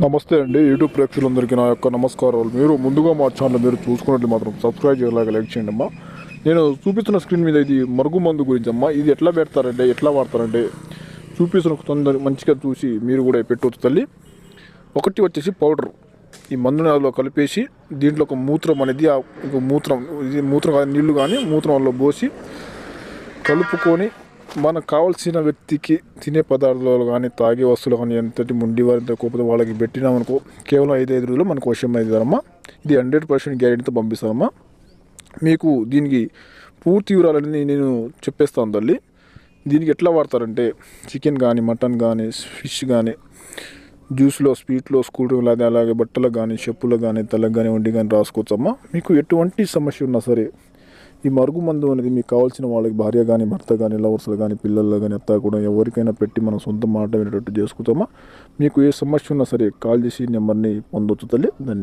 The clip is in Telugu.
నమస్తే అండి యూట్యూబ్ ప్రేక్షకులందరికీ నా యొక్క నమస్కారాలు. మీరు ముందుగా మా ఛానల్ మీరు చూసుకున్నట్లు మాత్రం సబ్స్క్రైబ్ చేయలాగా లైక్ చేయండి అమ్మా. నేను చూపిస్తున్న స్క్రీన్ మీద ఇది మరుగు మందు గురించి అమ్మా. ఇది ఎట్లా పెడతారంటే ఎట్లా వాడతారంటే చూపిస్తున్న తొందర మంచిగా చూసి మీరు కూడా పెట్టవచ్చు తల్లి. ఒకటి వచ్చేసి పౌడర్, ఈ మందుని అందులో కలిపేసి దీంట్లో ఒక మూత్రం అనేది ఇది మూత్రం కానీ నీళ్లు కానీ మూత్రం అందులో పోసి కలుపుకొని మనకు కావాల్సిన వ్యక్తికి తినే పదార్థాలు కానీ తాగే వస్తువులు కానీ ఎంతటి ముండి వారి కోపతో వాళ్ళకి పెట్టినామనుకో కేవలం 5 రోజుల్లో మనకు వశం అవుతుందమ్మా. ఇది 100% గ్యారెంటీతో పంపిస్తానమ్మా. మీకు దీనికి పూర్తి వివరాలని నేను చెప్పేస్తాను తల్లి. దీనికి ఎట్లా వాడతారంటే చికెన్ కానీ మటన్ కానీ ఫిష్ కానీ జ్యూస్లో స్వీట్లో స్కూల్ డ్రింక్ అలాగే బట్టలకు కానీ చెప్పులకు కానీ తలకు కానీ వండి కానీ రాసుకోవచ్చమ్మా. మీకు ఎటువంటి సమస్య ఉన్నా సరే ఈ మరుగు మందు అనేది మీకు కావాల్సిన వాళ్ళకి భార్య కానీ భర్త కానీ లవర్స్లు కానీ పిల్లల్లో కానీ అత్త కూడా ఎవరికైనా పెట్టి మనం సొంత మాట వినేటట్టు చేసుకుంటామా. మీకు ఏ సమస్య ఉన్నా సరే కాల్ చేసి నెంబర్ని పొందొచ్చు తల్లి. ధన్యవాదాలు.